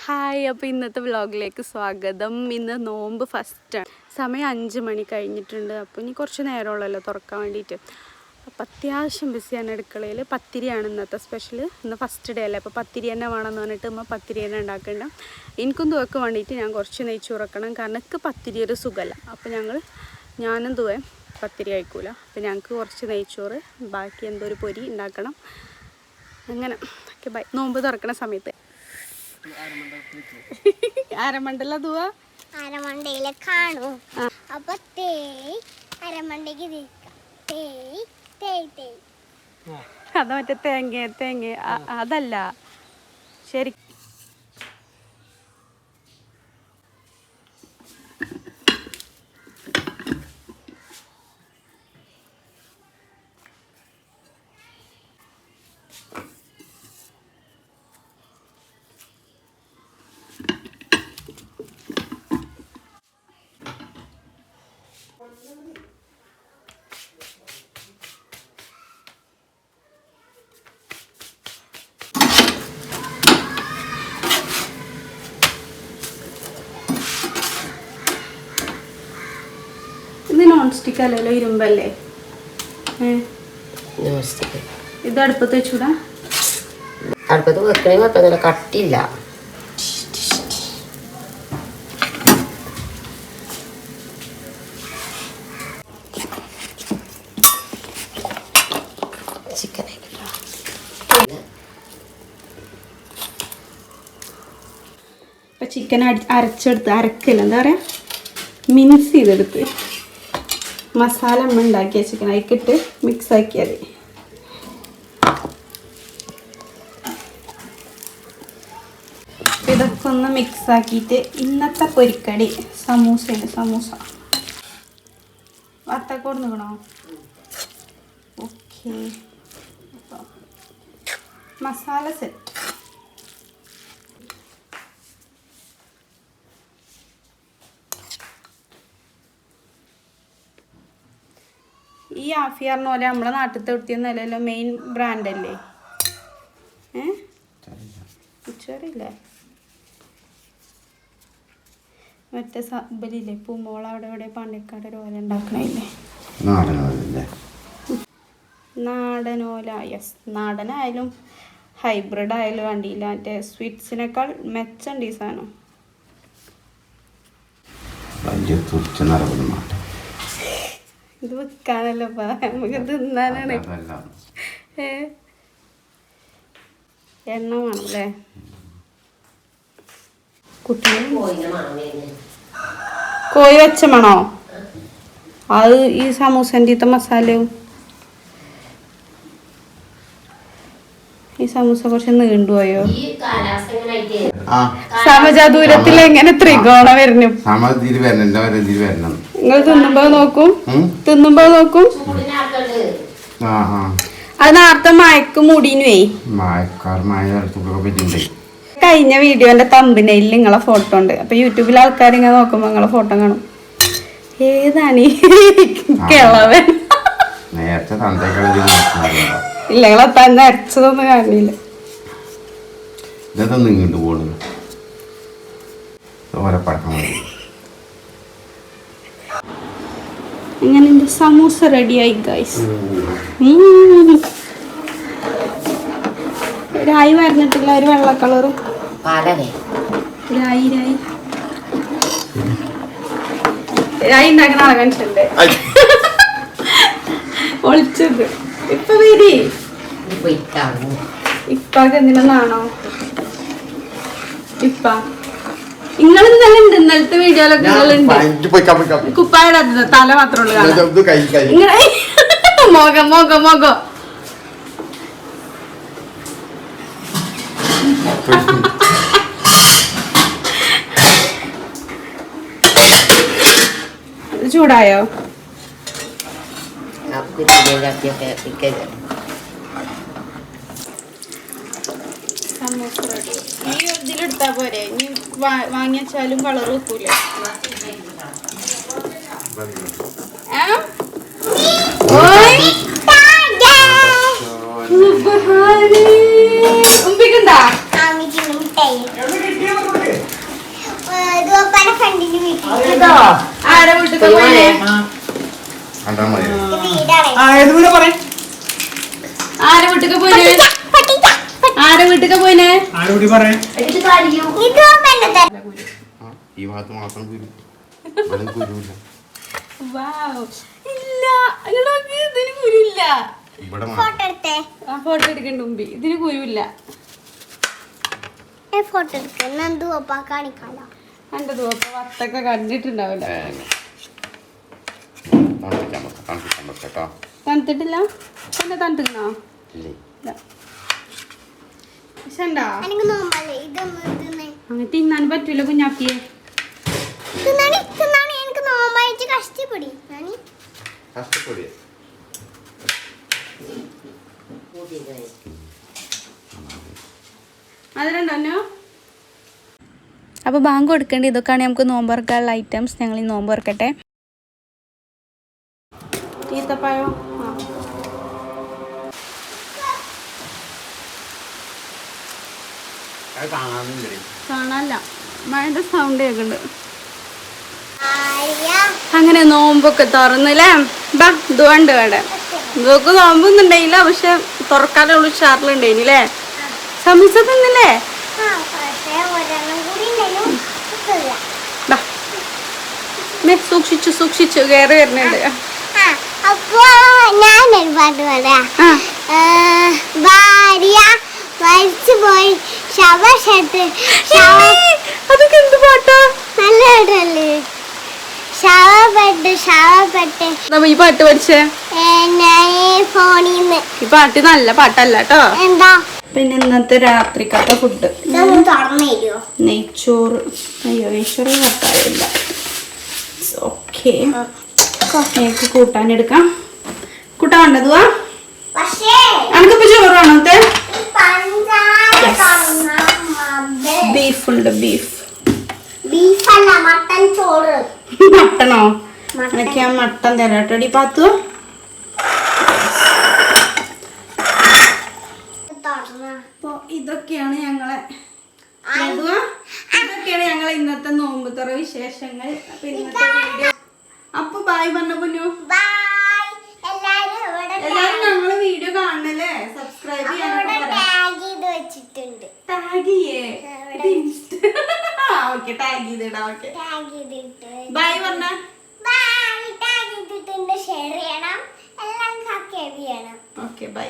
Hi, അപ്പോൾ ഇന്നത്തെ വ്ളോഗിലേക്ക് സ്വാഗതം. ഇന്ന് നോമ്പ് ഫസ്റ്റാണ്. സമയം 5 മണി കഴിഞ്ഞിട്ടുണ്ട്. അപ്പോൾ ഇനി കുറച്ച് നേരമുള്ളല്ലോ തുറക്കാൻ വേണ്ടിയിട്ട്. അപ്പോൾ അത്യാവശ്യം ബിസിയാണ് അടുക്കളയിൽ. പത്തിരിയാണ് ഇന്നത്തെ സ്പെഷ്യൽ. ഇന്ന് ഫസ്റ്റ് ഡേ അല്ലേ, അപ്പോൾ പത്തിരി തന്നെ വേണമെന്ന് പറഞ്ഞിട്ട് പത്തിരി തന്നെ ഉണ്ടാക്കണ്ട. എനിക്കും തുവക്ക് വേണ്ടിയിട്ട് ഞാൻ കുറച്ച് നെയ്ച്ചോറ് വെക്കണം. കാരണം എനിക്ക് പത്തിരി ഒരു സുഖമല്ല. അപ്പോൾ ഞാനും തുവേ പത്തിരി കഴിക്കൂല. അപ്പോൾ ഞങ്ങൾക്ക് കുറച്ച് നെയ്ച്ചോറ്, ബാക്കി എന്തോ ഒരു പൊരി ഉണ്ടാക്കണം. അങ്ങനെ ഓക്കെ, ബൈ. നോമ്പ് തുറക്കണ സമയത്ത് അരമണ്ടല്ല തുവാ അരമണ്ടയിലെ കാണൂ. അപ്പൊ അരമണ്ടയ്ക്ക് അത് മറ്റേ തേങ്ങ അതല്ല ശരി. ഇത് നോൺ സ്റ്റിക്ക് അല്ലല്ലോ, ഇരുമ്പല്ലേ? ഇത് അടുപ്പത്ത് വെച്ചൂടാ? അടുപ്പത്ത് വെക്കണേ കുഴപ്പമൊന്നുമില്ല, കട്ടില്ല. ഇപ്പം ചിക്കൻ അരക്കല്ല, എന്താ പറയുക, മിക്സ് ചെയ്തെടുത്ത് മസാല ഉണ്ടാക്കിയ ചിക്കൻ അതിക്കിട്ട് മിക്സ് ആക്കിയാൽ മതി. ഇതൊക്കെ ഒന്ന് മിക്സ് ആക്കിയിട്ട് ഇന്നത്തെ പൊരിക്കടി സമൂസ വത്തക്കോട് നിൽക്കണോ? Okay, masala set. ഈ ആഫിയാറിന് പോലെ നമ്മളെ നാട്ടിൽ തൊട്ടിയൊന്നല്ലല്ലോ, മെയിൻ ബ്രാൻഡല്ലേ? ഉച്ചറിയില്ലേ? മറ്റേ സബലില്ലേ, പൂമോള അവിടെ എവിടെ പാണ്ടിക്കാട് ഓല ഉണ്ടാക്കണില്ലേ? നാടനോല. യെസ്, നാടനായാലും ഹൈബ്രിഡ് ആയാലും വേണ്ടിയില്ല. മറ്റേ സ്വീറ്റ്സിനേക്കാൾ മെച്ചുണ്ട് ഈ സാധനം. ഇത് വിൽക്കാനല്ലോ, നമുക്ക് തിന്നാനാണ്. എണ്ണ വേണമല്ലേ? കുട്ടികൾ കോഴി വെച്ച മണോ? അത് ഈ സമൂസൻ്റെ മസാലയും. ഈ സമൂസ കുറച്ച് നീണ്ടുപോയോ? സമചാദൂരത്തിൽ എങ്ങനെ ത്രികോണം വരുന്നു? നിങ്ങൾ തിന്നുമ്പോ നോക്കും. അത് നേരത്തെ മയക്ക് മൂടിനുവേ. കഴിഞ്ഞ വീഡിയോന്റെ തമ്പനയിൽ നിങ്ങളെ ഫോട്ടോ ഉണ്ട്. അപ്പൊ യൂട്യൂബിലെ ആൾക്കാർ ഇങ്ങനെ നോക്കുമ്പോ നിങ്ങളെ ഫോട്ടോ കാണും. ഏതാണ് കിളവൻ? ഇല്ല, നിങ്ങളെ തന്നെ അരച്ചതൊന്നും കാണില്ല. അങ്ങനെ എന്റെ സമൂസ റെഡിയായി ഗൈസ്. രായി വരഞ്ഞിട്ടില്ല, ഒരു വെള്ള കളറും. രായി ഉണ്ടാക്കണ ആകാംക്ഷണ്ട് ഒളിച്ചത്. ഇപ്പൊ വരി ഇപ്പൊക്കെ എന്തിനാണോ ഇപ്പ നിങ്ങൾ ഇന്നലെ ഉണ്ട്, ഇന്നലത്തെ വീഡിയോയിലൊക്കെ നിങ്ങളുണ്ട്. കുപ്പായുടെ തല മാത്രമേ ഉള്ളൂ. മോകം ചൂടായോ? സമൂസ റെഡി. ഈ ഇതിലെടുത്താ പോരെ? ഇനി വാങ്ങിച്ചാലും കളർ വെക്കൂലേ? മിഠായി ദുവപ്പന്റെ ഫ്രണ്ടിന്റെ വീട്ടിൽ ഇതോ ആരെ വീട്ടിൽ പോയിനെ വീടാണ്. ആരെ വീട്ടിൽ പോയിനെ ആരെ വീട്ടിൽ പോയിനെ ഇത് ദുവപ്പന്റെ തന്നെ. ഈ ഭാഗത്ത് മാത്രം കുരു ഇവിടെ കുരുവില്ല വാവ് ഇല്ല അങ്ങോട്ട് ഇതിന് കുരുവില്ല ഇവിടെ ഫോട്ടോ എടുത്തേ. ആ ഫോട്ടോ എടുക്കണ്ട മുമ്പ് ഇതിന് കുരുവില്ല ഫോട്ടോ എടുക്കുന്ന ദുവപ്പ കാണിക്കാലോ. എന്റെ ദൂപ്പ വത്തൊക്കെ കണ്ടിട്ടുണ്ടാവില്ല തണുപ്പിക്കാൻ പറ്റാ തണുത്തിട്ടില്ല എന്നെ തണുത്തിക്കണോ ഇല്ലേ പക്ഷെ ഉണ്ടോ എനിക്ക് നോമ്പല്ലേ ഇതൊന്നും തിന്നേ. അങ്ങനെ തിന്നാൻ പറ്റൂല കുഞ്ഞാക്കിയെ തിന്നാണി തിന്നാണി എനിക്ക് നോമ്പായിട്ട് കഷ്ടപ്പെടി ഞാനീ കഷ്ടപ്പെടിയ അതിലുണ്ടോ അപ്പോൾ ബാങ്ക് കൊടുക്കേണ്ടത് ഇതൊക്കെയാണ് നമുക്ക് നോമ്പ് തുറക്കാനുള്ള ഐറ്റംസ്. ഞങ്ങൾ ഈ നോമ്പ് തുറക്കട്ടെ. ഈത്തപ്പഴോ കാണാനില്ല മഴയുടെ സൗണ്ട് കേൾക്കുന്നുണ്ട്. അങ്ങനെ നോമ്പൊക്കെ തുറന്നില്ലേ ബാ ഇതുകൊണ്ട് വേടെ ഇതൊക്കെ നോമ്പൊന്നും ഉണ്ടായില്ല പക്ഷെ തുറക്കാനുള്ള ഉഷാറിലുണ്ടായില്ലേ സമീസ തിന്നില്ലേ സൂക്ഷിച്ചു സൂക്ഷിച്ചു കയറി വരുന്നുണ്ട്. അപ്പൊ ഞാനൊരു പാട്ട് പറയാം. ഭാര്യ മരിച്ചു പോയി ശവശട്ട് അതൊക്കെ എന്ത് പാട്ടാ നല്ല പാട്ടല്ലേ ശവപ്പെട്ട് ശവപ്പെട്ട് ഈ പാട്ട് പഠിച്ചേ ഫോണിന്ന് ഈ പാട്ട് നല്ല പാട്ടല്ല കേട്ടോ. എന്താ പിന്നെ ഇന്നത്തെ രാത്രിക്കത്തെ ഫുഡ് ഇതൊന്ന് തുറന്നു തരുമോ? നെയ്ച്ചോറ്. അയ്യോ നെയ്ച്ചോറ് കത്താറില്ല. ഓക്കെ എനിക്ക് കൂട്ടാനെടുക്കാം. കൂട്ടാൻ വേണ്ടതുവാ പക്ഷേ എനിക്കിപ്പോ ചോറ് വേണോ? പഞ്ചാര ബീഫ് ഉണ്ട് ബീഫ്. ബീഫല്ല മട്ടൻ ചോറ്. മട്ടണോ? എനിക്ക് ഞാൻ മട്ടൻ തരാട്ടടി പാത്തു. അപ്പൊ ഇതൊക്കെയാണ് ഞങ്ങളെ ഇതൊക്കെയാണ് ഞങ്ങളെ ഇന്നത്തെ നോമ്പ് തുറ വിശേഷങ്ങൾ. അപ്പൊ ഇന്നത്തെ വീഡിയോ അപ്പൊ ബായ് പറഞ്ഞ പൊന്നു. എല്ലാരും ഞങ്ങളെ വീഡിയോ കാണണല്ലേ സബ്സ്ക്രൈബ് ചെയ്യാനൊക്കെ വെച്ചിട്ടുണ്ട്. ടാഗ് ചെയ്യേ ഓക്കെ ടാഗ് ചെയ്തിടാം. ഓക്കെ ബായ് പറഞ്ഞ ഷെയർ ചെയ്യണം എല്ലാം സബ്സ്ക്രൈബ് ചെയ്യണം. Okay bye.